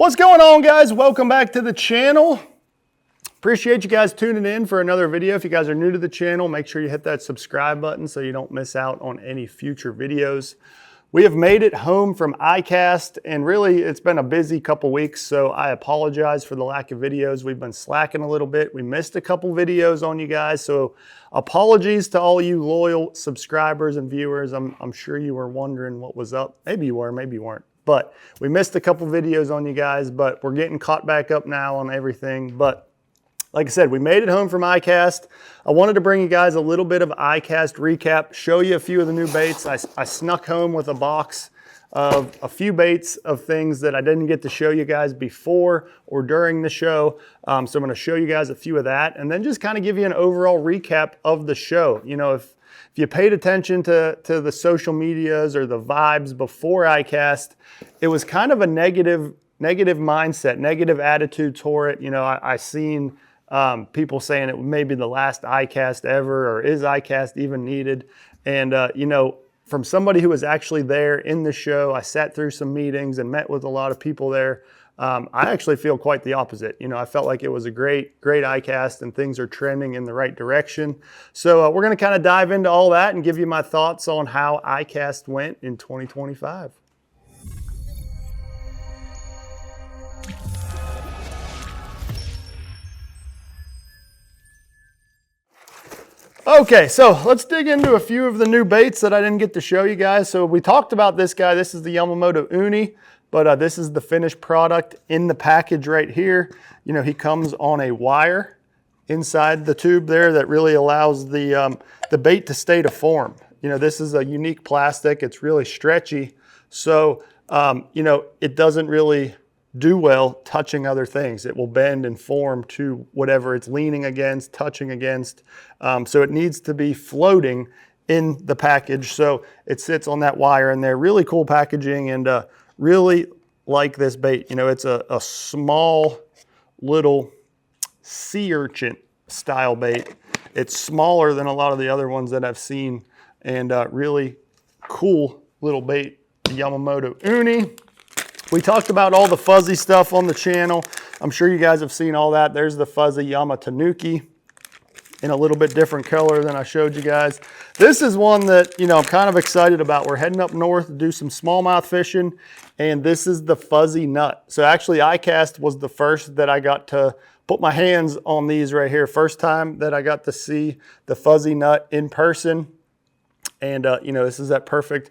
What's going on, guys? Welcome back to the channel. Appreciate you guys tuning in for another video. If you guys are new to the channel, make sure you hit that subscribe button so you don't miss out on any future videos. We have made it home from ICAST, and really it's been a busy couple weeks, so I apologize for the lack of videos. We've been slacking a little bit. We missed a couple videos on you guys, so apologies to all you loyal subscribers and viewers. I'm sure you were wondering what was up. Maybe you were, maybe you weren't. But we missed a couple videos on you guys, but we're getting caught back up now on everything. But like I said, we made it home from ICAST. I wanted to bring you guys a little bit of ICAST recap, show you a few of the new baits. I snuck home with a box of a few baits of things that I didn't get to show you guys before or during the show. So I'm going to show you guys a few of that and then just kind of give you an overall recap of the show. You know, if you paid attention to the social medias or the vibes before ICAST, it was kind of a negative mindset, negative attitude toward it. You know, I seen people saying it may be the last ICAST ever, or is ICAST even needed? And, you know, from somebody who was actually there in the show, I sat through some meetings and met with a lot of people there. I actually feel quite the opposite. You know, I felt like it was a great ICAST and things are trending in the right direction. So we're going to kind of dive into all that and give you my thoughts on how ICAST went in 2025. Okay, so let's dig into a few of the new baits that I didn't get to show you guys. So we talked about this guy. This is the Yamamoto Uni, but this is the finished product in the package right here. You know, he comes on a wire inside the tube there that really allows the bait to stay to form. You know, this is a unique plastic. It's really stretchy. So, you know, it doesn't really do well touching other things. It will bend and form to whatever it's leaning against, touching against. So it needs to be floating in the package. So it sits on that wire in there. Really cool packaging, and really like this bait. You know, it's a small little sea urchin style bait. It's smaller than a lot of the other ones that I've seen, and really cool little bait, the Yamamoto Uni. We talked about all the fuzzy stuff on the channel. I'm sure you guys have seen all that. There's the fuzzy Yamamoto in a little bit different color than I showed you guys. This is one that, you know, I'm kind of excited about. We're heading up north to do some smallmouth fishing, and this is the fuzzy nut. So actually ICAST was the first that I got to put my hands on these right here. First time that I got to see the fuzzy nut in person. And, you know, this is that perfect,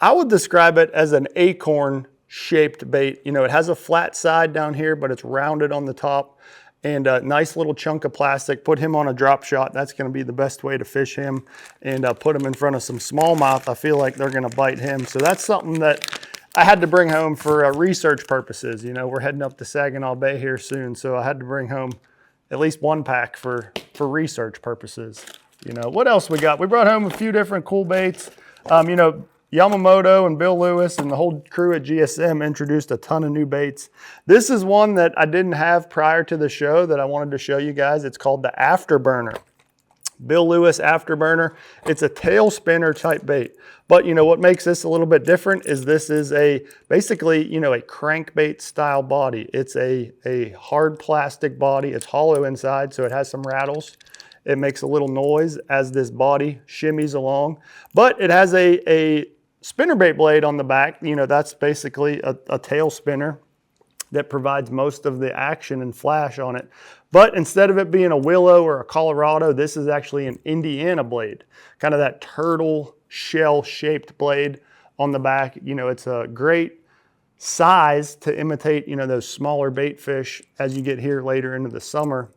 I would describe it as an acorn shaped bait. You know, it has a flat side down here, but it's rounded on the top, and a nice little chunk of plastic. Put him on a drop shot. That's going to be the best way to fish him, and put him in front of some smallmouth. I feel like they're going to bite him. So that's something that I had to bring home for research purposes. You know, we're heading up to Saginaw Bay here soon, so I had to bring home at least one pack for research purposes. You know, what else we got? We brought home a few different cool baits. You know, Yamamoto and Bill Lewis and the whole crew at GSM introduced a ton of new baits. This is one that I didn't have prior to the show that I wanted to show you guys. It's called the Afterburner. Bill Lewis Afterburner. It's a tail spinner type bait. But you know what makes this a little bit different is this is basically, you know, a crankbait style body. It's a hard plastic body. It's hollow inside, so it has some rattles. It makes a little noise as this body shimmies along, but it has a spinnerbait blade on the back. You know, that's basically a tail spinner that provides most of the action and flash on it. But instead of it being a willow or a Colorado, this is actually an Indiana blade, kind of that turtle shell shaped blade on the back. You know, it's a great size to imitate, you know, those smaller bait fish as you get here later into the summer.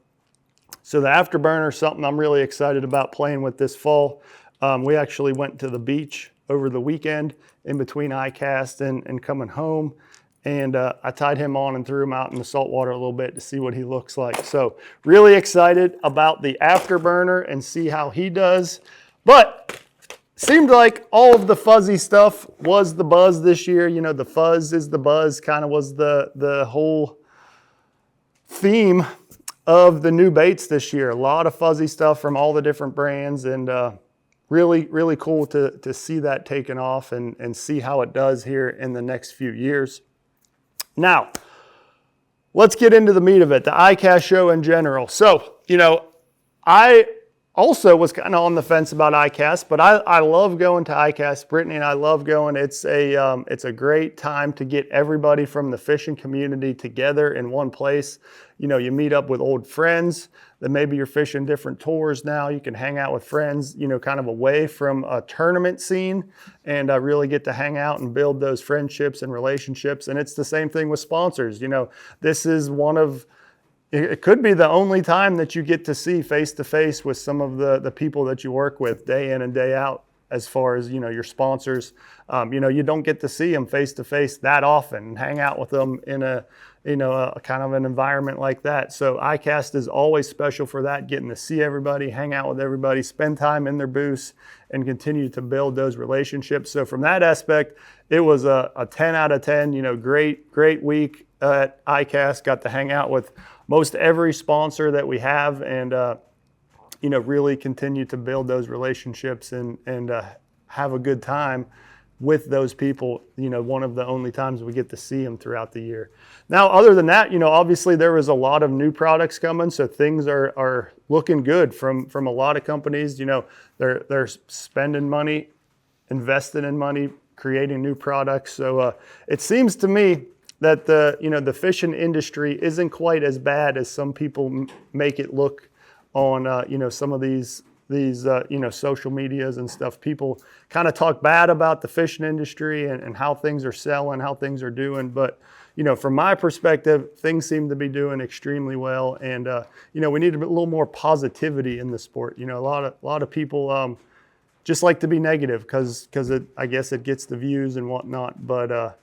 So the Afterburner is something I'm really excited about playing with this fall. We actually went to the beach over the weekend in between ICAST and coming home. And I tied him on and threw him out in the salt water a little bit to see what he looks like. So really excited about the Afterburner and see how he does. But seemed like all of the fuzzy stuff was the buzz this year. You know, the fuzz is the buzz kind of was the whole theme of the new baits this year. A lot of fuzzy stuff from all the different brands, and really cool to see that taken off and see how it does here in the next few years. Now, let's get into the meat of it, the ICAST show in general. So, you know, I also was kind of on the fence about ICAST, but I love going to ICAST. Brittany and I love going. It's a great time to get everybody from the fishing community together in one place. You know, you meet up with old friends that maybe you're fishing different tours now. You can hang out with friends, you know, kind of away from a tournament scene, and really get to hang out and build those friendships and relationships. And it's the same thing with sponsors. You know, this is one of, it could be the only time that you get to see face-to-face with some of the people that you work with day in and day out, as far as, you know, your sponsors. You know, you don't get to see them face-to-face that often and hang out with them in a, you know, a kind of an environment like that. So ICAST is always special for that, getting to see everybody, hang out with everybody, spend time in their booths, and continue to build those relationships. So from that aspect, it was a 10 out of 10, you know, great week at ICAST. Got to hang out with most every sponsor that we have, and you know, really continue to build those relationships and have a good time with those people. You know, one of the only times we get to see them throughout the year. Now, other than that, you know, obviously there was a lot of new products coming, so things are looking good from a lot of companies. You know, they're spending money, investing in money, creating new products. So it seems to me that the fishing industry isn't quite as bad as some people make it look on you know, some of these you know, social medias and stuff. People kind of talk bad about the fishing industry and how things are selling, how things are doing. But you know, from my perspective, things seem to be doing extremely well. And you know, we need a little more positivity in the sport. You know, a lot of people just like to be negative because I guess it gets the views and whatnot. But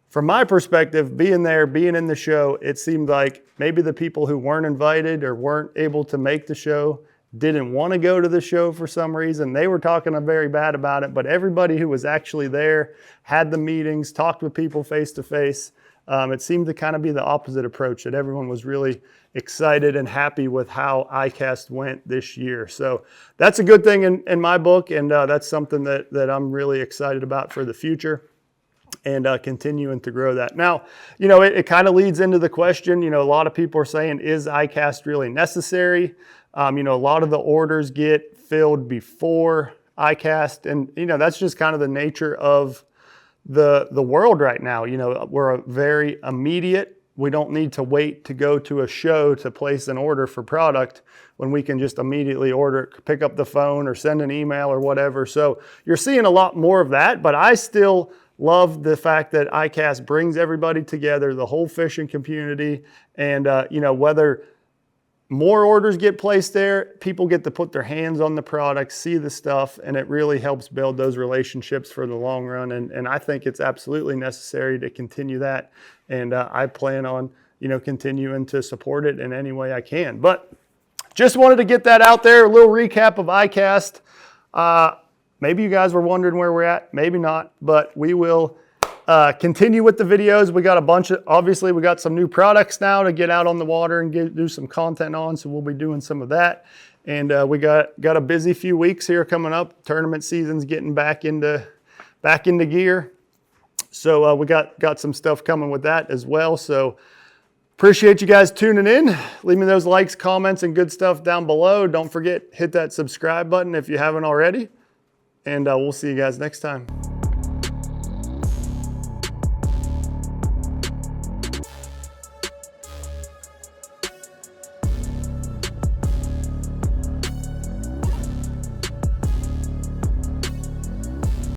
from my perspective, being there, being in the show, it seemed like maybe the people who weren't invited or weren't able to make the show didn't want to go to the show for some reason. They were talking very bad about it, but everybody who was actually there, had the meetings, talked with people face to face. It seemed to kind of be the opposite approach, that everyone was really excited and happy with how ICAST went this year. So that's a good thing in my book, and that's something that I'm really excited about for the future, and continuing to grow that. Now, you know, it kind of leads into the question, you know, a lot of people are saying, is ICAST really necessary? You know, a lot of the orders get filled before ICAST, and, you know, that's just kind of the nature of the world right now. You know, we're very immediate. We don't need to wait to go to a show to place an order for product when we can just immediately order it, pick up the phone or send an email or whatever. So you're seeing a lot more of that, but I still love the fact that ICAST brings everybody together, the whole fishing community, and you know, whether more orders get placed there, people get to put their hands on the product, see the stuff, and it really helps build those relationships for the long run. And I think it's absolutely necessary to continue that. And I plan on, you know, continuing to support it in any way I can. But just wanted to get that out there, a little recap of ICAST. Maybe you guys were wondering where we're at, maybe not, but we will continue with the videos. We got a bunch of, obviously we got some new products now to get out on the water and do some content on, so we'll be doing some of that. And we got a busy few weeks here coming up. Tournament season's getting back into gear. So we got some stuff coming with that as well. So appreciate you guys tuning in. Leave me those likes, comments, and good stuff down below. Don't forget, hit that subscribe button if you haven't already. And we'll see you guys next time.